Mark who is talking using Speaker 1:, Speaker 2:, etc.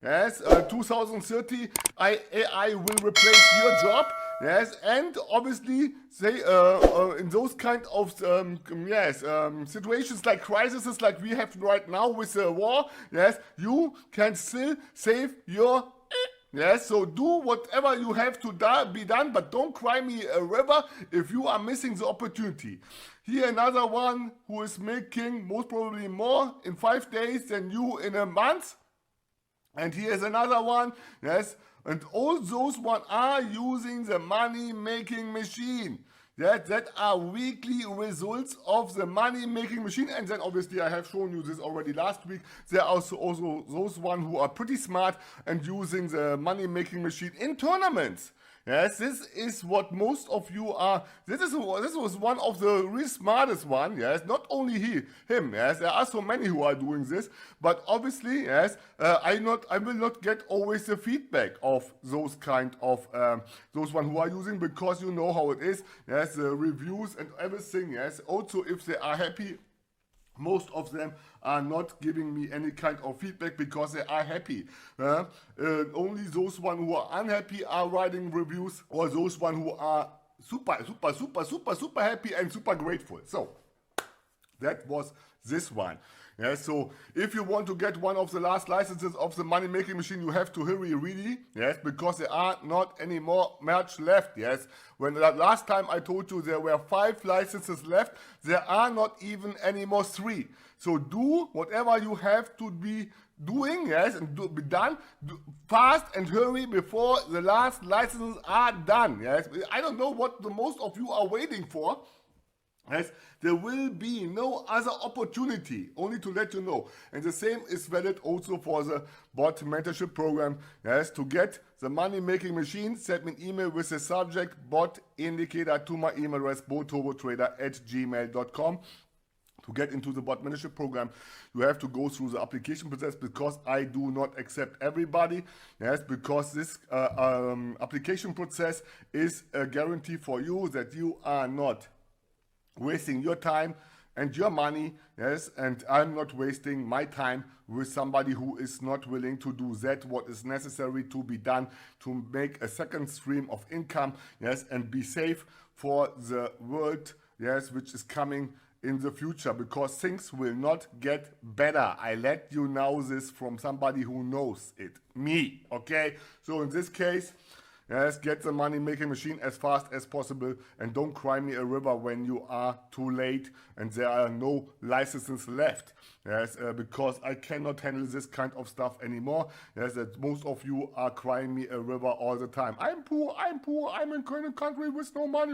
Speaker 1: Yes, 2030, AI will replace your job. Yes, and obviously, say in those kind of situations like crises like we have right now with the war. Yes, you can still save your. Yes, so do whatever you have to be done, but don't cry me a river if you are missing the opportunity. Here another one who is making most probably more in 5 days than you in a month. And here's another one, yes, and all those one are using the money-making machine. That are weekly results of the money-making machine. And then obviously I have shown you this already last week. There are also those one who are pretty smart and using the money-making machine in tournaments. Yes, this is what most of you are. This was one of the really smartest one. Yes, not only him. Yes, there are so many who are doing this, but obviously, yes, I will not get always the feedback of those kind of those one who are using, because you know how it is. Yes, the reviews and everything. Yes, also if they are happy. Most of them are not giving me any kind of feedback because they are happy. Only those one who are unhappy are writing reviews, or those one who are super happy and super grateful. So that was this one. Yeah, so if you want to get one of the last licenses of the money making machine, you have to hurry really, yes, because there are not any more much left. Yes, when the last time I told you there were 5 licenses left, there are not even any more 3. So do whatever you have to be doing, yes, and be done fast and hurry before the last licenses are done. Yes, I don't know what the most of you are waiting for. Yes, there will be no other opportunity, only to let you know. And the same is valid also for the BOTT mentorship program. Yes, to get the money-making machine, send me an email with the subject BOTT indicator to my email address boturbotrader@gmail.com. To get into the BOTT mentorship program, you have to go through the application process, because I do not accept everybody. Yes, because this application process is a guarantee for you that you are not wasting your time and your money, yes, and I'm not wasting my time with somebody who is not willing to do that what is necessary to be done to make a second stream of income, yes, and be safe for the world, yes, which is coming in the future, because things will not get better. I let you know this from somebody who knows it, me, okay? So in this case, yes, get the money-making machine as fast as possible, and don't cry me a river when you are too late and there are no licenses left. Yes, because I cannot handle this kind of stuff anymore. Yes, that most of you are crying me a river all the time. I'm poor, I'm in a country with no money.